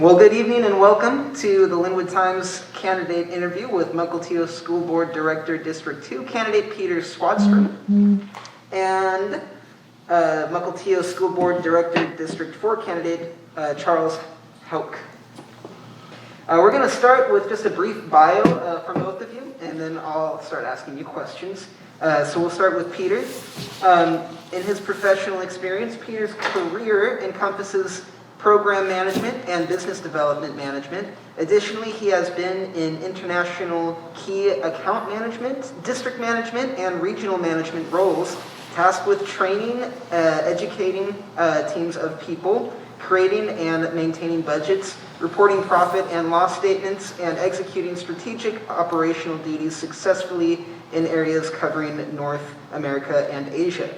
Well, good evening and welcome to the Lynnwood Times candidate interview with Mukilteo School Board Director District 2 candidate Peter Swardstrom and Mukilteo School Board Director District 4 candidate Charles Hauck. We're going to start with just a brief bio from both of you, and then I'll start asking you questions. So we'll start with Peter. In his professional experience, Peter's career encompasses program management and business development management. Additionally, he has been in international key account management, district management, and regional management roles, tasked with training, educating teams of people, creating and maintaining budgets, reporting profit and loss statements, and executing strategic operational duties successfully in areas covering North America and Asia.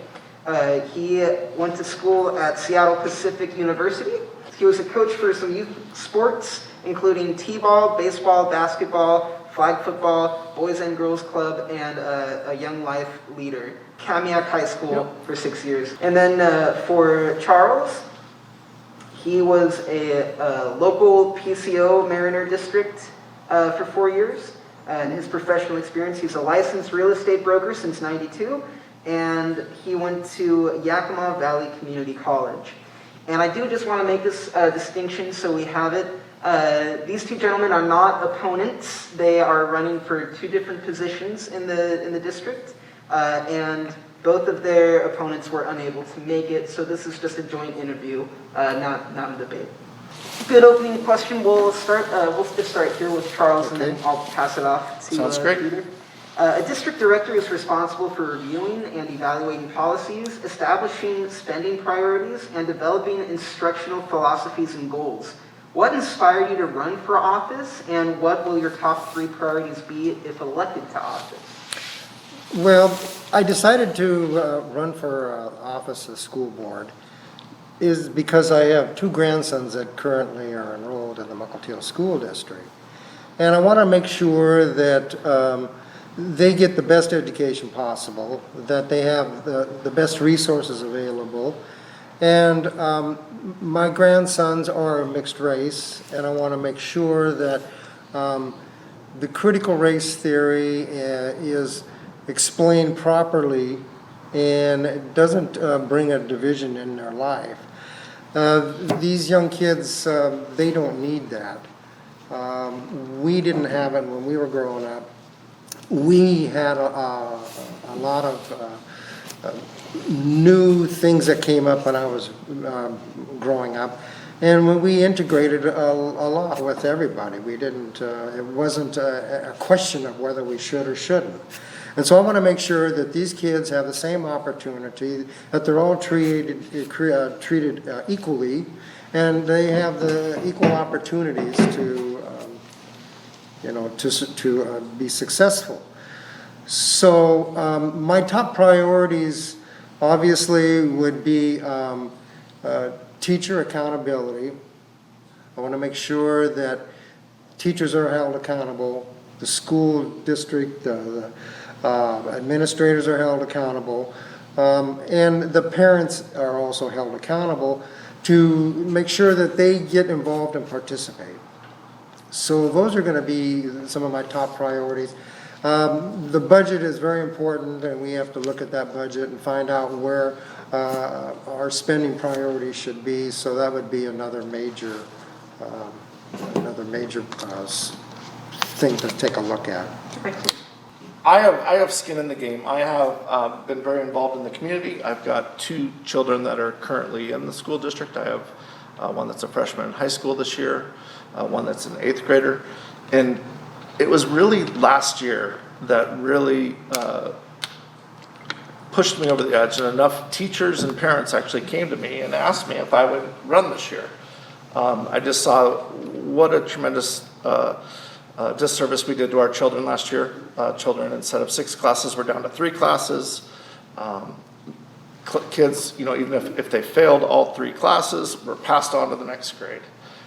He went to school at Seattle Pacific University. He was a coach for some youth sports, including t-ball, baseball, basketball, flag football, Boys and Girls Club, and a Young Life leader. Kamiak High School for 6 years. And then for Charles, he was a local PCO Mariner District for 4 years. In his professional experience, he's a licensed real estate broker since '92, and he went to Yakima Valley Community College. And I do just want to make this distinction so we have it. These two gentlemen are not opponents. They are running for two different positions in the district, and both of their opponents were unable to make it, so this is just a joint interview, not a debate. Good opening question. We'll just start here with Charles, okay, and then I'll pass it off to Sounds great. Peter. A district director is responsible for reviewing and evaluating policies, establishing spending priorities, and developing instructional philosophies and goals. What inspired you to run for office, and what will your top 3 priorities be if elected to office? Well, I decided to run for office of school board is because I have 2 grandsons that currently are enrolled in the Mukilteo School District. And I want to make sure that they get the best education possible, that they have the best resources available. And my grandsons are a mixed race, and I want to make sure that the critical race theory is explained properly and it doesn't bring a division in their life. These young kids, they don't need that. We didn't have it when we were growing up. We had a lot of new things that came up when I was growing up, and when we integrated a lot with everybody. We didn't. It wasn't a question of whether we should or shouldn't. And so I want to make sure that these kids have the same opportunity, that they're all treated equally, and they have the equal opportunities to be successful. So my top priorities obviously would be teacher accountability. I want to make sure that teachers are held accountable, the school district, the administrators are held accountable, and the parents are also held accountable to make sure that they get involved and participate. So those are going to be some of my top priorities. The budget is very important, and we have to look at that budget and find out where our spending priorities should be. So that would be another major thing to take a look at. I have skin in the game. I have been very involved in the community. I've got 2 children that are currently in the school district. I have one that's a freshman in high school this year, one that's an 8th grader. And it was really last year that really pushed me over the edge, and enough teachers and parents actually came to me and asked me if I would run this year. I just saw what a tremendous disservice we did to our children last year. Children, instead of 6 classes, were down to 3 classes. Kids, even if they failed all 3 classes, were passed on to the next grade.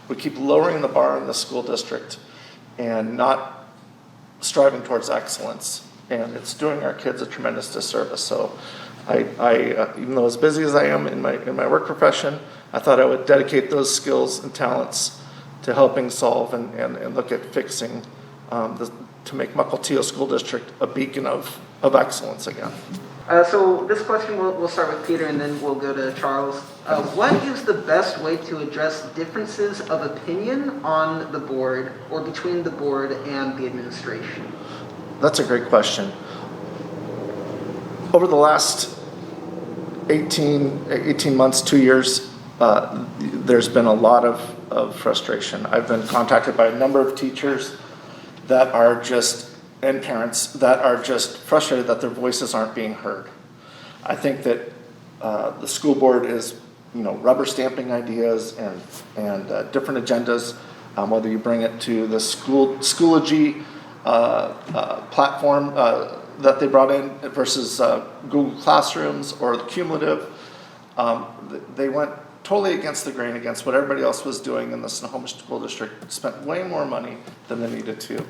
We keep lowering the bar in the school district and not striving towards excellence, and it's doing our kids a tremendous disservice. So I even though as busy as I am in my work profession, I thought I would dedicate those skills and talents to helping solve and look at fixing, to make Mukilteo School District a beacon of excellence again. So this question, we'll start with Peter and then we'll go to Charles. What is the best way to address differences of opinion on the board or between the board and the administration? That's a great question. Over the last 18 months, 2 years, there's been a lot of frustration. I've been contacted by a number of teachers that are just, and parents that are just frustrated that their voices aren't being heard. I think that the school board is, rubber stamping ideas and different agendas, whether you bring it to the Schoology platform that they brought in versus Google Classrooms or the cumulative. They went totally against the grain, against what everybody else was doing in the Snohomish School District, spent way more money than they needed to.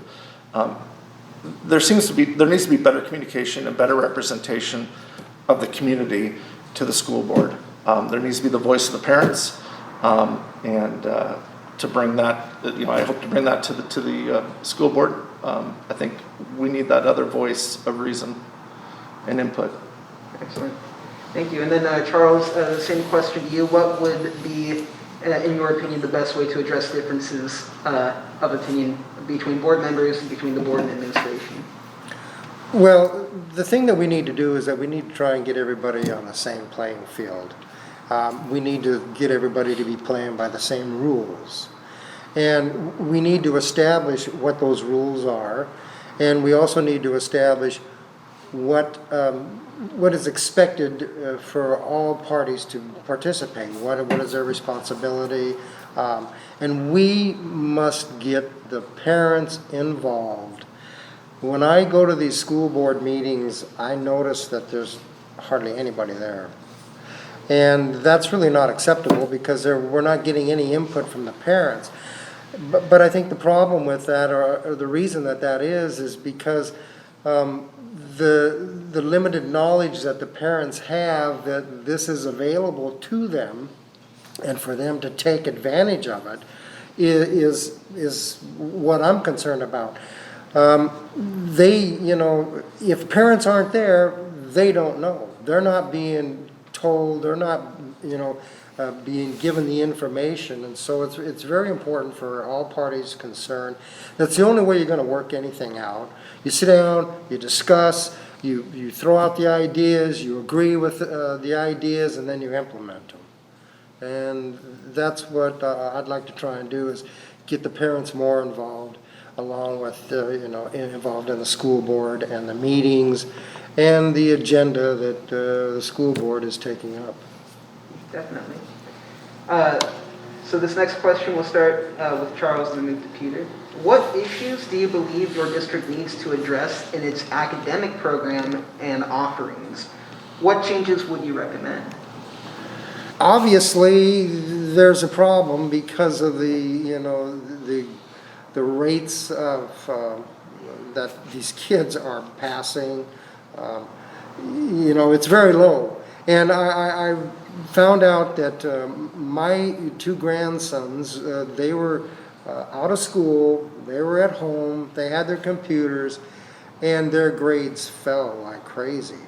There needs to be better communication and better representation of the community to the school board. There needs to be the voice of the parents, and to bring that, I hope to bring that to the school board. I think we need that other voice of reason and input. Excellent. Thank you. And then Charles, same question to you. What would be, in your opinion, the best way to address differences of opinion between board members and between the board and administration? Well, the thing that we need to do is that we need to try and get everybody on the same playing field. We need to get everybody to be playing by the same rules. And we need to establish what those rules are. And we also need to establish what is expected for all parties to participate. What is their responsibility? And we must get the parents involved. When I go to these school board meetings, I notice that there's hardly anybody there. And that's really not acceptable because we're not getting any input from the parents. But I think the problem with that, or the reason that is because the limited knowledge that the parents have that this is available to them, and for them to take advantage of it, is what I'm concerned about. If parents aren't there, they don't know. They're not being told. They're not, being given the information, and so it's very important for all parties concerned. That's the only way you're going to work anything out. You sit down, you discuss, you throw out the ideas, you agree with the ideas, and then you implement them. And that's what I'd like to try and do, is get the parents more involved, along with involved in the school board and the meetings and the agenda that the school board is taking up. Definitely. So this next question will start with Charles and move to Peter. What issues do you believe your district needs to address in its academic program and offerings? What changes would you recommend? Obviously, there's a problem because of the rates of that these kids are passing. It's very low. And I found out that my two grandsons, they were out of school, they were at home, they had their computers, and their grades fell like crazy.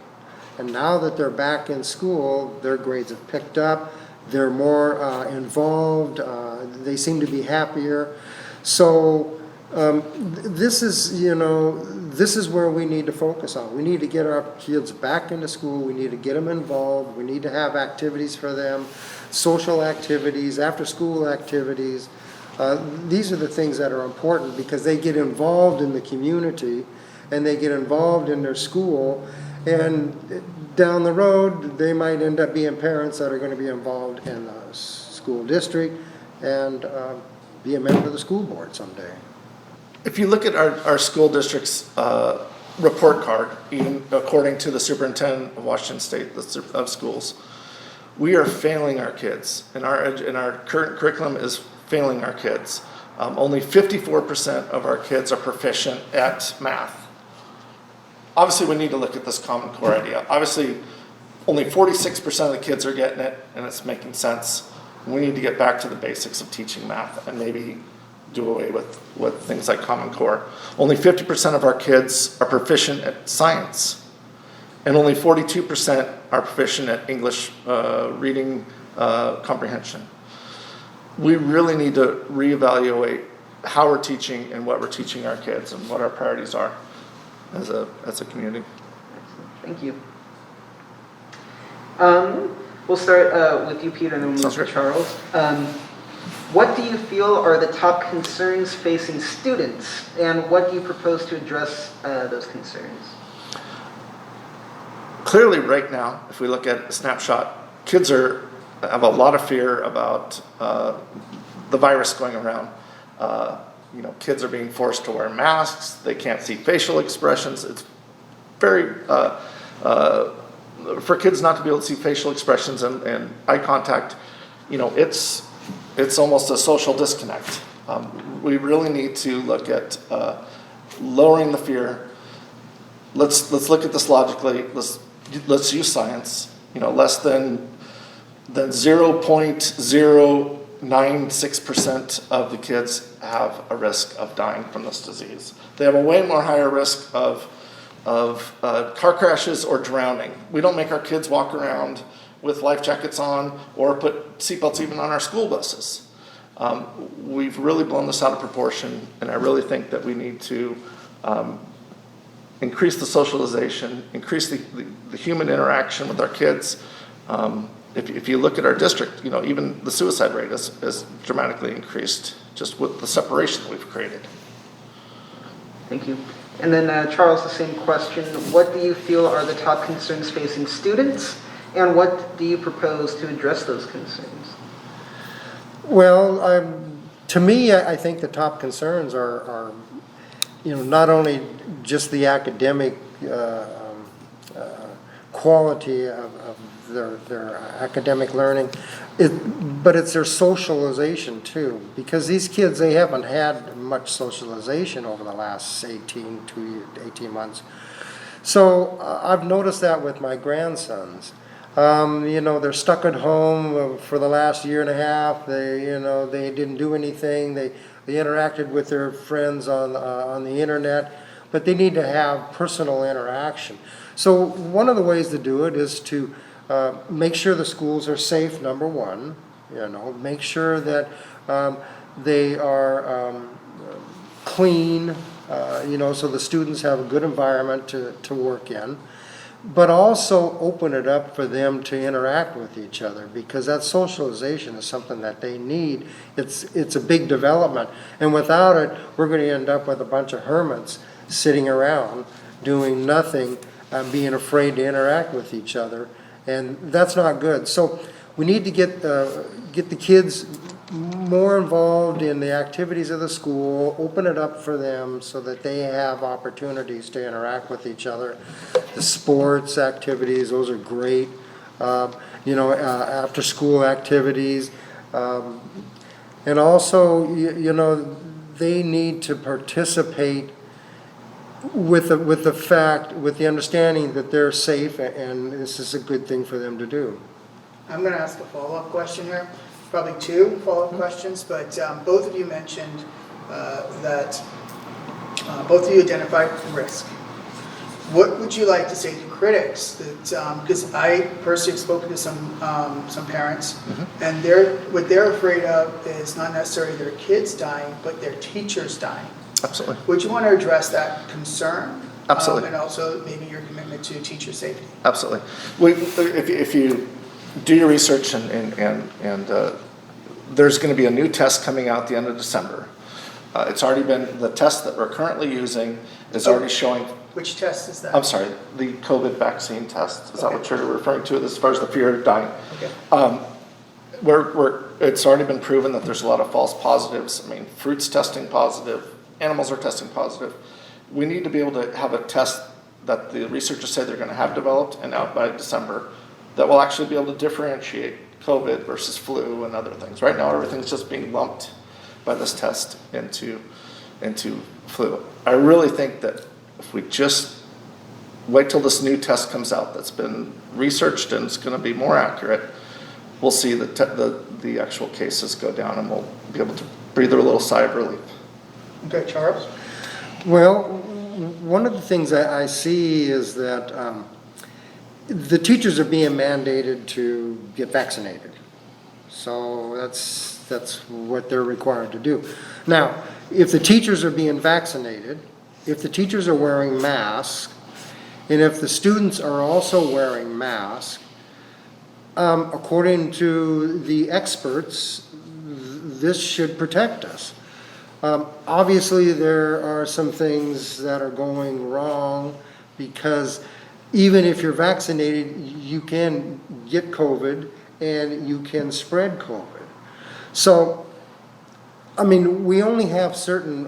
And now that they're back in school, their grades have picked up, they're more involved, they seem to be happier. So this is where we need to focus on. We need to get our kids back into school. We need to get them involved. We need to have activities for them, social activities, after-school activities. These are the things that are important because they get involved in the community and they get involved in their school. And down the road, they might end up being parents that are going to be involved in the school district and be a member of the school board someday. If you look at our school district's report card, even according to the superintendent of Washington State of schools, we are failing our kids, and our current curriculum is failing our kids. Only 54% of our kids are proficient at math. Obviously, we need to look at this Common Core idea. Obviously, only 46% of the kids are getting it, and it's making sense. We need to get back to the basics of teaching math, and maybe do away with things like Common Core. Only 50% of our kids are proficient at science, and only 42% are proficient at English reading comprehension. We really need to reevaluate how we're teaching and what we're teaching our kids and what our priorities are as a community. Thank you. We'll start with you, Peter, and then we'll move to Charles. What do you feel are the top concerns facing students, and what do you propose to address those concerns? Clearly, right now, if we look at a snapshot, kids have a lot of fear about the virus going around. Kids are being forced to wear masks. They can't see facial expressions. It's very for kids not to be able to see facial expressions and eye contact. It's almost a social disconnect. We really need to look at lowering the fear. Let's look at this logically. Let's use science. Less than 0.096% of the kids have a risk of dying from this disease. They have a way more higher risk of car crashes or drowning. We don't make our kids walk around with life jackets on or put seatbelts even on our school buses. We've really blown this out of proportion, and I really think that we need to increase the socialization, increase the human interaction with our kids. If you look at our district, even the suicide rate has dramatically increased just with the separation that we've created. Thank you. And then Charles, the same question. What do you feel are the top concerns facing students, and what do you propose to address those concerns? Well, to me, I think the top concerns are not only just the academic quality of their academic learning, but it's their socialization too. Because these kids, they haven't had much socialization over the last 18 months. So I've noticed that with my grandsons. They're stuck at home for the last year and a half. They didn't do anything. They interacted with their friends on the internet, but they need to have personal interaction. So one of the ways to do it is to make sure the schools are safe, number one. Make sure that they are clean, so the students have a good environment to work in. But also open it up for them to interact with each other, because that socialization is something that they need. It's a big development, and without it, we're going to end up with a bunch of hermits sitting around doing nothing and being afraid to interact with each other, and that's not good. So we need to get the kids more involved in the activities of the school, open it up for them so that they have opportunities to interact with each other. The sports activities, those are great. After school activities. And also, they need to participate with the understanding that they're safe, and this is a good thing for them to do. I'm going to ask a follow-up question here. Probably two follow-up questions, but both of you mentioned that both of you identified risk. What would you like to say to critics? Because I personally have spoken to some parents, and what they're afraid of is not necessarily their kids dying, but their teachers dying. Absolutely. Would you want to address that concern? Absolutely. And also maybe your commitment to teacher safety? Absolutely. If you do your research and there's going to be a new test coming out at the end of December. It's already been, the test that we're currently using is already showing. Which test is that? I'm sorry, the COVID vaccine test. Is that what you're referring to as far as the fear of dying? Okay. It's already been proven that there's a lot of false positives. I mean, fruit's testing positive, animals are testing positive. We need to be able to have a test that the researchers say they're going to have developed and out by December that will actually be able to differentiate COVID versus flu and other things. Right now, everything's just being lumped by this test into flu. I really think that if we just wait till this new test comes out that's been researched and it's going to be more accurate, we'll see the actual cases go down, and we'll be able to breathe a little sigh of relief. Okay, Charles? Well, one of the things I see is that the teachers are being mandated to get vaccinated. So that's what they're required to do. Now, if the teachers are being vaccinated, if the teachers are wearing masks, and if the students are also wearing masks, according to the experts, this should protect us. Obviously, there are some things that are going wrong because even if you're vaccinated, you can get COVID and you can spread COVID. So, I mean, we only have certain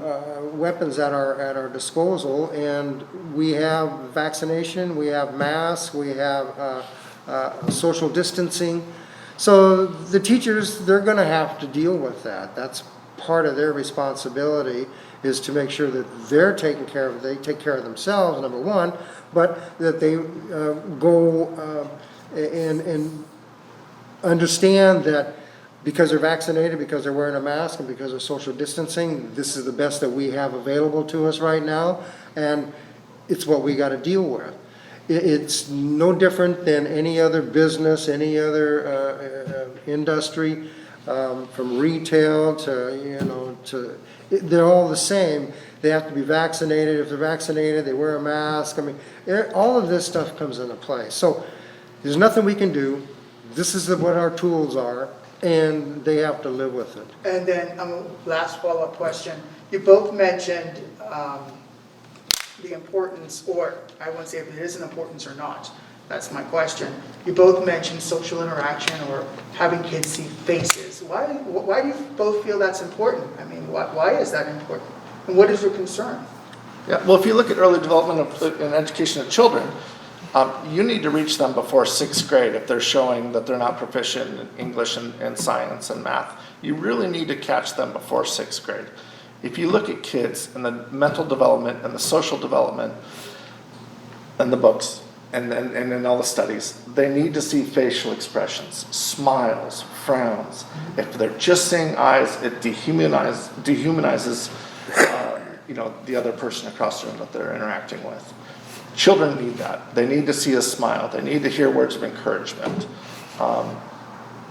weapons at our disposal, and we have vaccination, we have masks, we have social distancing. So the teachers, they're going to have to deal with that. That's part of their responsibility, is to make sure that they're taken care of, they take care of themselves, number one, but that they go and understand that because they're vaccinated, because they're wearing a mask, and because of social distancing, this is the best that we have available to us right now, and it's what we got to deal with. It's no different than any other business, any other industry, from retail to they're all the same. They have to be vaccinated. If they're vaccinated, they wear a mask. I mean, all of this stuff comes into play. So there's nothing we can do. This is what our tools are, and they have to live with it. And then, last follow-up question. You both mentioned the importance, or I wouldn't say if it is an importance or not. That's my question. You both mentioned social interaction or having kids see faces. Why do you both feel that's important? I mean, why is that important? And what is your concern? Yeah, well, if you look at early development and education of children, you need to reach them before 6th grade if they're showing that they're not proficient in English and science and math. You really need to catch them before 6th grade. If you look at kids and the mental development and the social development and the books and in all the studies, they need to see facial expressions, smiles, frowns. If they're just seeing eyes, it dehumanizes the other person across the room that they're interacting with. Children need that. They need to see a smile. They need to hear words of encouragement.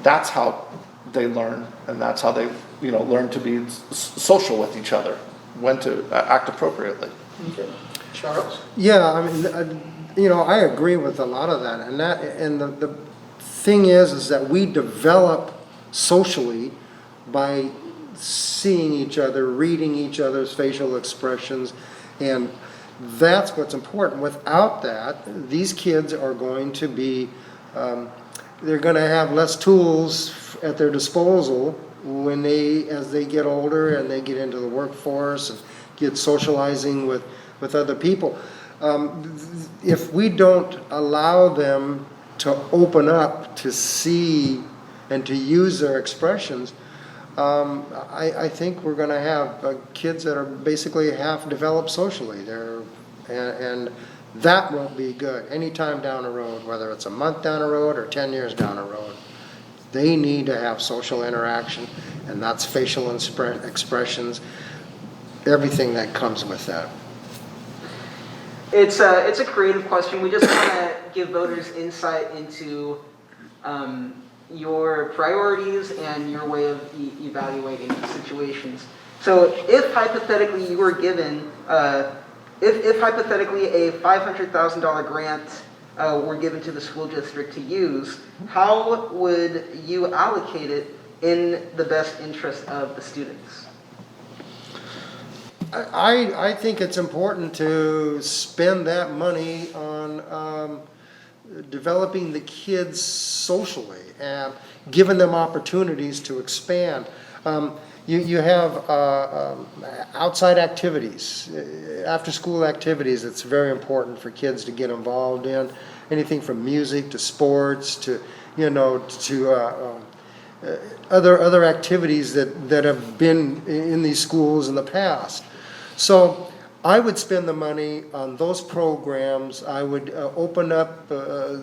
That's how they learn, and that's how they learn to be social with each other, when to act appropriately. Okay. Charles? Yeah, I mean, I agree with a lot of that, and the thing is that we develop socially by seeing each other, reading each other's facial expressions, and that's what's important. Without that, these kids are going to be, they're going to have less tools at their disposal as they get older and they get into the workforce and get socializing with other people. If we don't allow them to open up, to see and to use their expressions, I think we're going to have kids that are basically half developed socially. And that won't be good anytime down the road, whether it's a month down the road or 10 years down the road. They need to have social interaction, and that's facial expressions, everything that comes with that. It's a creative question. We just want to give voters insight into your priorities and your way of evaluating situations. So if hypothetically you were given, if hypothetically a $500,000 grant were given to the school district to use, how would you allocate it in the best interest of the students? I think it's important to spend that money on developing the kids socially and giving them opportunities to expand. You have outside activities, after school activities. It's very important for kids to get involved in. Anything from music to sports to other activities that have been in these schools in the past. So I would spend the money on those programs. I would open up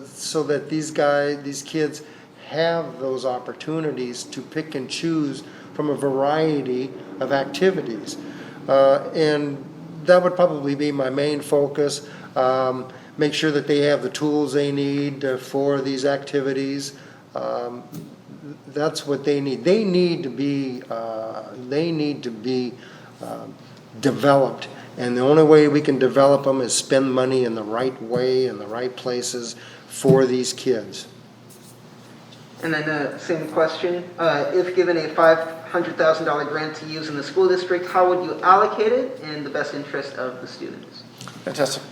so that these kids have those opportunities to pick and choose from a variety of activities. And that would probably be my main focus. Make sure that they have the tools they need for these activities. That's what they need. They need to be developed. And the only way we can develop them is spend money in the right way, in the right places for these kids. And then same question, if given a $500,000 grant to use in the school district, how would you allocate it in the best interest of the students? Fantastic.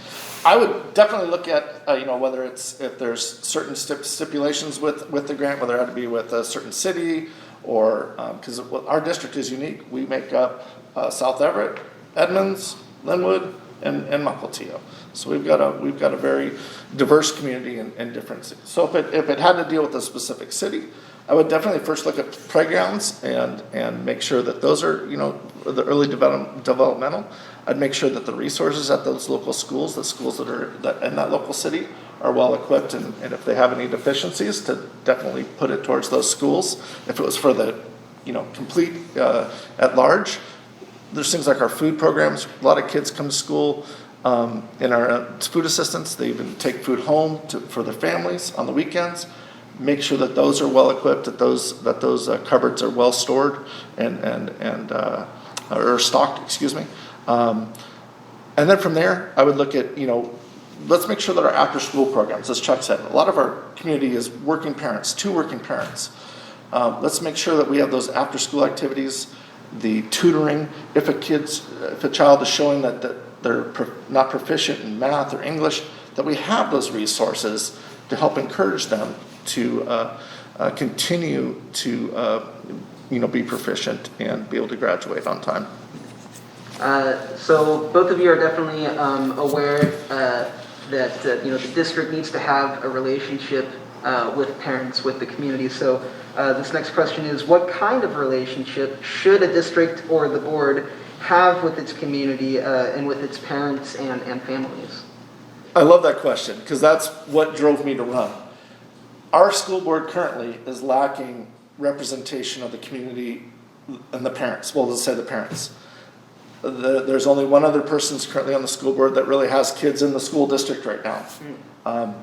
I would definitely look at, whether if there's certain stipulations with the grant, whether it had to be with a certain city or, because our district is unique. We make up South Everett, Edmonds, Lynnwood, and Mukilteo. So we've got a very diverse community in different cities. So if it had to deal with a specific city, I would definitely first look at playgrounds and make sure that those are, the early developmental. I'd make sure that the resources at those local schools, the schools that are in that local city, are well equipped, and if they have any deficiencies, to definitely put it towards those schools. If it was for the, complete at large, there's things like our food programs. A lot of kids come to school in our food assistance. They even take food home for their families on the weekends. Make sure that those are well equipped, that those cupboards are well stored or stocked, excuse me. And then from there, I would look at, let's make sure that our after school programs, as Chuck said, a lot of our community is working parents, 2 working parents. Let's make sure that we have those after school activities, the tutoring. If a child is showing that they're not proficient in math or English, that we have those resources to help encourage them to continue to be proficient and be able to graduate on time. So both of you are definitely aware that the district needs to have a relationship with parents, with the community. So this next question is, what kind of relationship should a district or the board have with its community and with its parents and families? I love that question, because that's what drove me to run. Our school board currently is lacking representation of the community and the parents. Well, let's say the parents. There's only one other person who's currently on the school board that really has kids in the school district right now.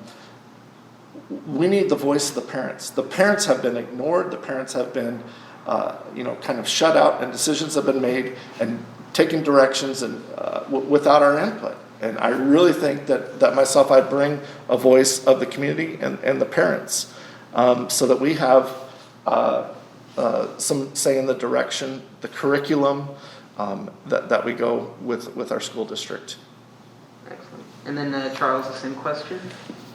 We need the voice of the parents. The parents have been ignored. The parents have been, kind of shut out, and decisions have been made and taken directions and without our input. And I really think that myself, I bring a voice of the community and the parents, so that we have some say in the direction, the curriculum that we go with our school district. Excellent. And then Charles, the same question.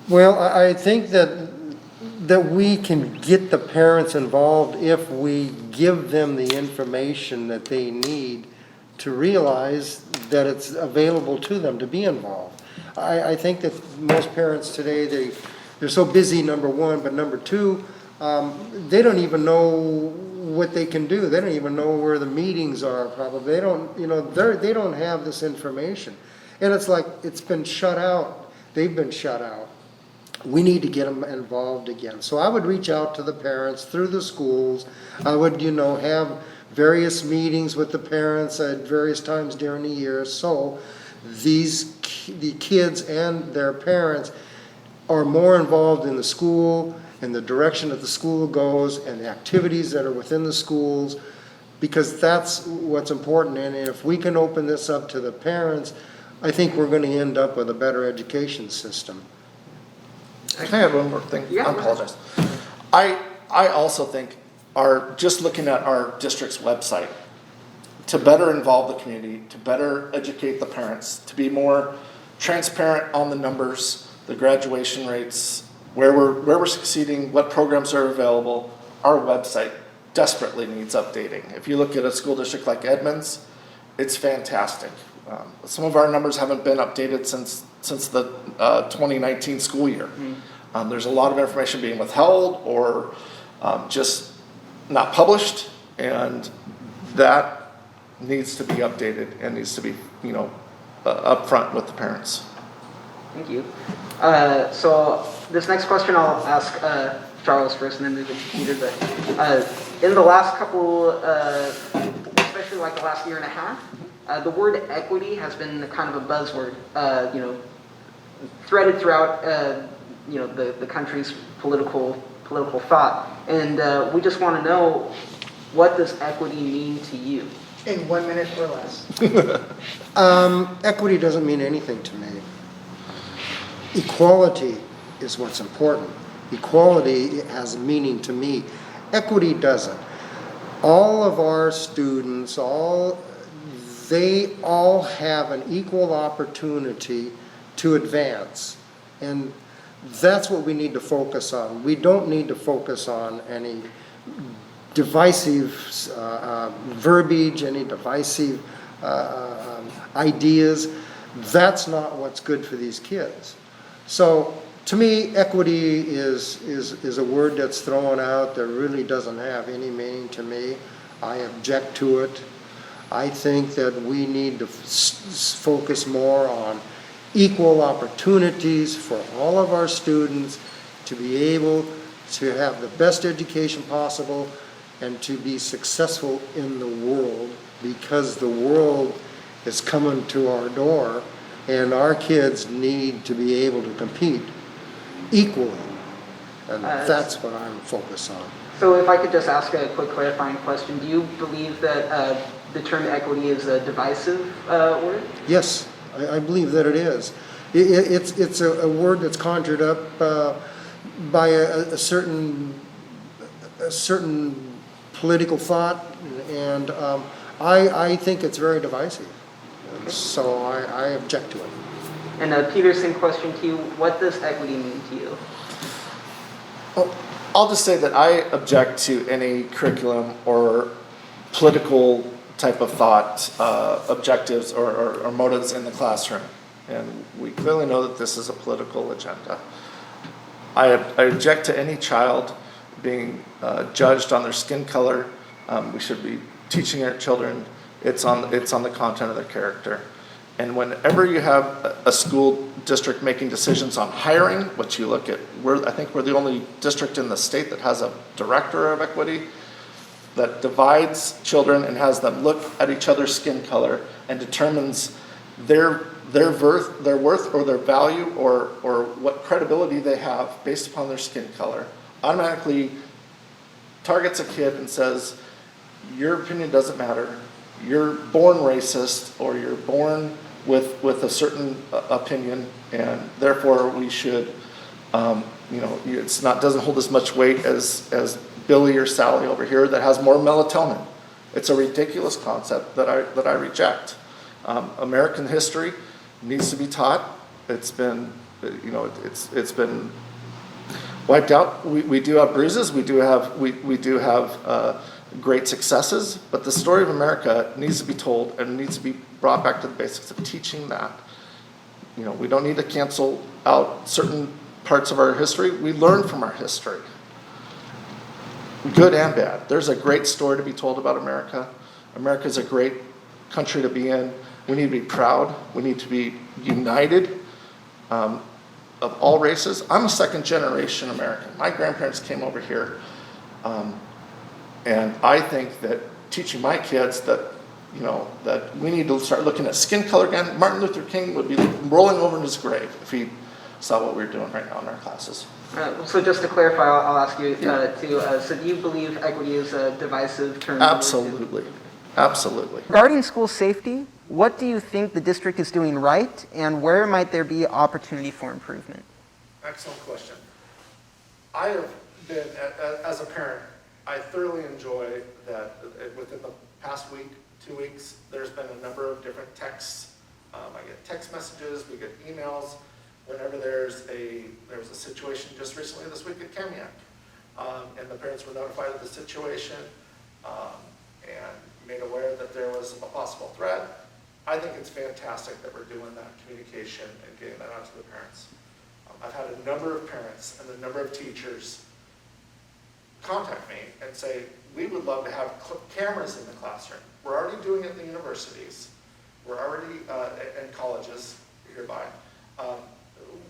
Well, I think that we can get the parents involved if we give them the information that they need to realize that it's available to them to be involved. I think that most parents today, they're so busy, number one, but number two, they don't even know what they can do. They don't even know where the meetings are probably. They don't, they don't have this information. And it's like, it's been shut out. They've been shut out. We need to get them involved again. So I would reach out to the parents through the schools. I would, have various meetings with the parents at various times during the year. So the kids and their parents are more involved in the school and the direction that the school goes and the activities that are within the schools, because that's what's important. And if we can open this up to the parents, I think we're going to end up with a better education system. Can I add one more thing? Yeah. I apologize. I also think just looking at our district's website, to better involve the community, to better educate the parents, to be more transparent on the numbers, the graduation rates, where we're succeeding, what programs are available. Our website desperately needs updating. If you look at a school district like Edmonds, it's fantastic. Some of our numbers haven't been updated since the 2019 school year. There's a lot of information being withheld or just not published, and that needs to be updated and needs to be, upfront with the parents. Thank you. So this next question I'll ask Charles first and then move into Peter, but in the last couple, especially like the last year and a half, the word equity has been kind of a buzzword, threaded throughout, the country's political thought. And we just want to know, what does equity mean to you? In 1 minute or less. Equity doesn't mean anything to me. Equality is what's important. Equality has meaning to me. Equity doesn't. All of our students, they all have an equal opportunity to advance. And that's what we need to focus on. We don't need to focus on any divisive verbiage, any divisive ideas. That's not what's good for these kids. So to me, equity is a word that's thrown out that really doesn't have any meaning to me. I object to it. I think that we need to focus more on equal opportunities for all of our students to be able to have the best education possible and to be successful in the world, because the world is coming to our door and our kids need to be able to compete equally. And that's what I'm focused on. So if I could just ask a quick clarifying question, do you believe that the term equity is a divisive word? Yes, I believe that it is. It's a word that's conjured up by a certain political thought, and I think it's very divisive. And so I object to it. And Peter, same question to you. What does equity mean to you? Well, I'll just say that I object to any curriculum or political type of thought, objectives or motives in the classroom. And we clearly know that this is a political agenda. I object to any child being judged on their skin color. We should be teaching our children it's on the content of their character. And whenever you have a school district making decisions on hiring, which you look at, I think we're the only district in the state that has a director of equity that divides children and has them look at each other's skin color and determines their worth or their value or what credibility they have based upon their skin color, automatically targets a kid and says, your opinion doesn't matter. You're born racist, or you're born with a certain opinion, and therefore we should, doesn't hold as much weight as Billy or Sally over here that has more melatonin. It's a ridiculous concept that I reject. American history needs to be taught. It's been, it's been wiped out. We do have bruises. We do have great successes, but the story of America needs to be told and needs to be brought back to the basics of teaching that. We don't need to cancel out certain parts of our history. We learn from our history, good and bad. There's a great story to be told about America. America's a great country to be in. We need to be proud. We need to be united of all races. I'm a second generation American. My grandparents came over here. And I think that teaching my kids that we need to start looking at skin color again. Martin Luther King would be rolling over in his grave if he saw what we're doing right now in our classes. So just to clarify, I'll ask you too. So do you believe equity is a divisive term? Absolutely. Absolutely. Regarding school safety, what do you think the district is doing right, and where might there be opportunity for improvement? Excellent question. I have been, as a parent, I thoroughly enjoy that within the past week, 2 weeks, there's been a number of different texts. I get text messages, we get emails, whenever there was a situation just recently this week at Kamiak. And the parents were notified of the situation and made aware that there was a possible threat. I think it's fantastic that we're doing that communication and getting that out to the parents. I've had a number of parents and a number of teachers contact me and say, we would love to have cameras in the classroom. We're already doing it in the universities. We're already in colleges hereby.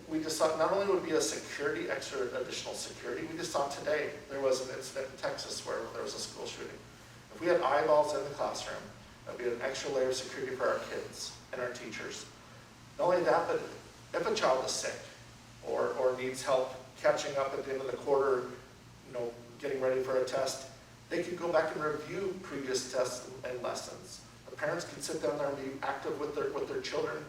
we just thought not only would it be a security, extra additional security, we just thought today there was an incident in Texas where there was a school shooting. If we had eyeballs in the classroom, that would be an extra layer of security for our kids and our teachers. Not only that, but if a child is sick or needs help catching up at the end of the quarter, getting ready for a test, they can go back and review previous tests and lessons. The parents can sit down there and be active with their children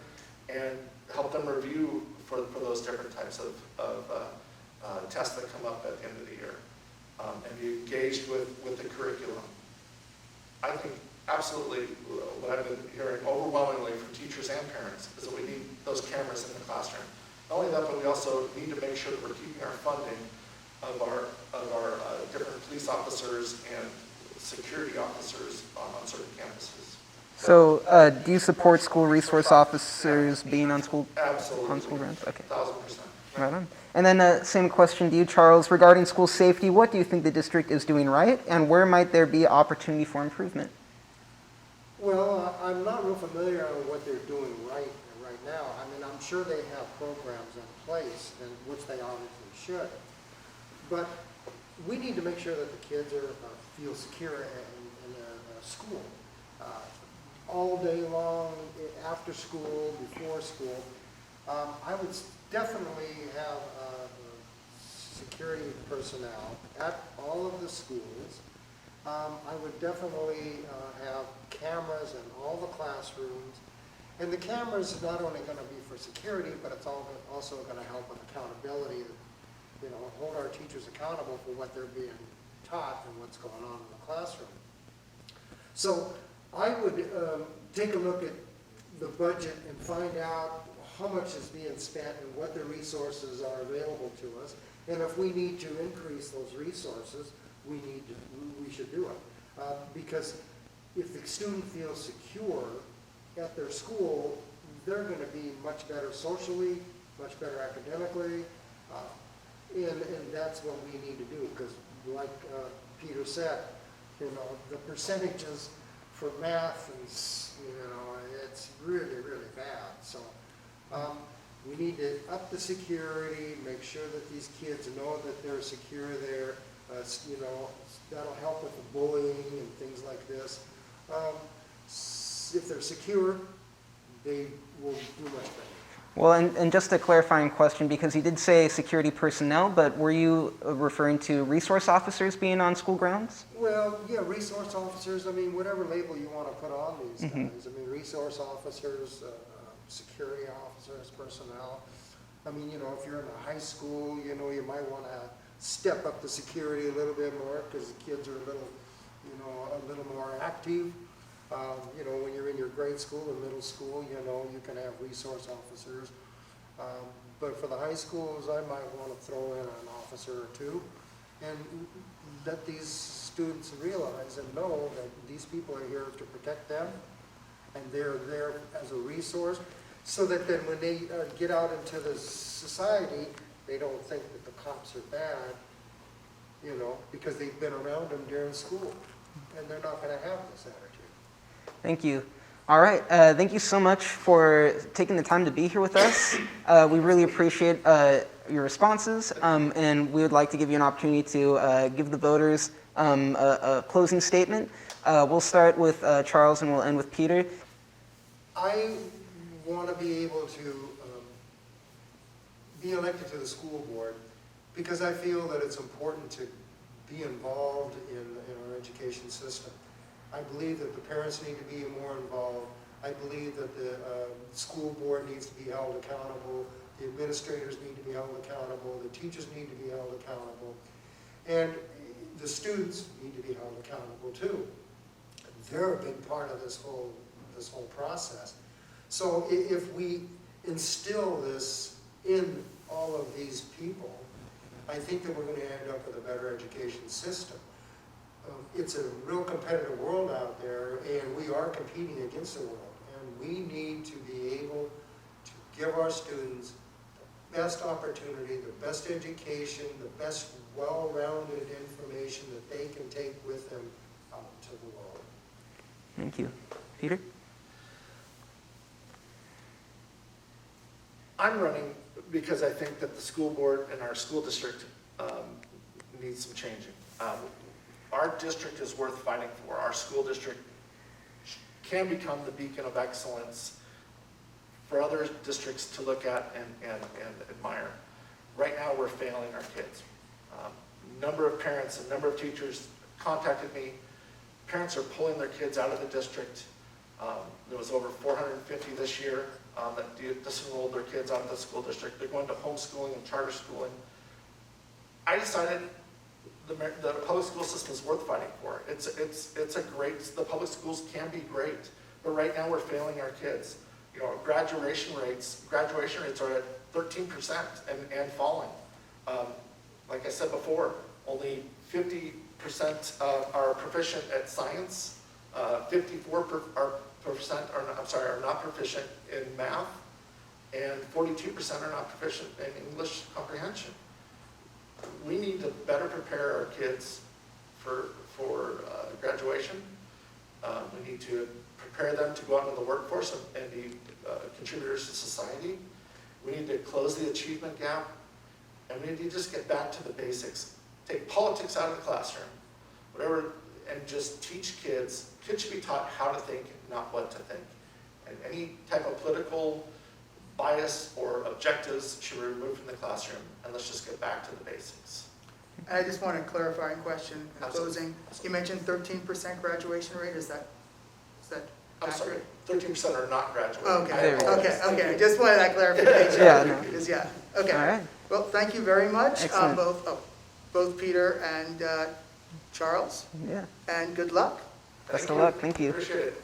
and help them review for those different types of tests that come up at the end of the year, and be engaged with the curriculum. I think absolutely what I've been hearing overwhelmingly from teachers and parents is that we need those cameras in the classroom. Not only that, but we also need to make sure that we're keeping our funding of our different police officers and security officers on certain campuses. So, do you support school resource officers being on school Absolutely. grounds? Okay. 1,000%. Right on. And then same question to you, Charles. Regarding school safety, what do you think the district is doing right, and where might there be opportunity for improvement? Well, I'm not real familiar on what they're doing right now. I mean, I'm sure they have programs in place, and which they obviously should. But we need to make sure that the kids feel secure in school. All day long, after school, before school. I would definitely have security personnel at all of the schools. I would definitely have cameras in all the classrooms. And the cameras are not only going to be for security, but it's also going to help with accountability, hold our teachers accountable for what they're being taught and what's going on in the classroom. So I would take a look at the budget and find out how much is being spent and what the resources are available to us. And if we need to increase those resources, we should do it. Because if the student feels secure at their school, they're going to be much better socially, much better academically, and that's what we need to do. Because like Peter said, the percentages for math is, it's really, really bad. So we need to up the security, make sure that these kids know that they're secure there. That'll help with the bullying and things like this. If they're secure, they will do much better. Well, and just a clarifying question, because you did say security personnel, but were you referring to resource officers being on school grounds? Well, yeah, resource officers, whatever label you want to put on these guys. Resource officers, security officers, personnel. If you're in a high school, you might want to step up the security a little bit more because the kids are a little more active. When you're in your grade school or middle school, you can have resource officers. But for the high schools, I might want to throw in an officer or two and let these students realize and know that these people are here to protect them and they're there as a resource so that then when they get out into the society, they don't think that the cops are bad, because they've been around them during school and they're not going to have this attitude. Thank you. All right. Thank you so much for taking the time to be here with us. We really appreciate your responses, and we would like to give you an opportunity to give the voters a closing statement. We'll start with Charles and we'll end with Peter. I want to be able to be elected to the school board because I feel that it's important to be involved in our education system. I believe that the parents need to be more involved. I believe that the school board needs to be held accountable. The administrators need to be held accountable. The teachers need to be held accountable. And the students need to be held accountable too. They're a big part of this whole process. So if we instill this in all of these people, I think that we're going to end up with a better education system. It's a real competitive world out there, and we are competing against the world. And we need to be able to give our students the best opportunity, the best education, the best well-rounded information that they can take with them out to the world. Thank you. Peter? I'm running because I think that the school board and our school district needs some changing. Our district is worth fighting for. Our school district can become the beacon of excellence for other districts to look at and admire. Right now, we're failing our kids. Number of parents and number of teachers contacted me. Parents are pulling their kids out of the district. There was over 450 this year that disenrolled their kids out of the school district. They're going to homeschooling and charter schooling. I decided the public school system is worth fighting for. The public schools can be great, but right now we're failing our kids. You know, graduation rates are at 13% and falling. Like I said before, only 50% are proficient at science, 54% are not proficient in math, and 42% are not proficient in English comprehension. We need to better prepare our kids for graduation. We need to prepare them to go out into the workforce and be contributors to society. We need to close the achievement gap, and we need to just get back to the basics. Take politics out of the classroom, whatever, and just teach kids. Kids should be taught how to think, not what to think. And any type of political bias or objectives should be removed from the classroom, and let's just get back to the basics. And I just want a clarifying question in Absolutely. closing. You mentioned 13% graduation rate, is that I'm sorry, accurate? 13% are not graduating. Okay, I apologize. okay, I just wanted that clarification. Yeah, no. Because, yeah, All okay. right. Well, thank you very much, Excellent. both Peter and Charles, Yeah. and good luck. Best Thank of you. luck. Thank you. Appreciate it.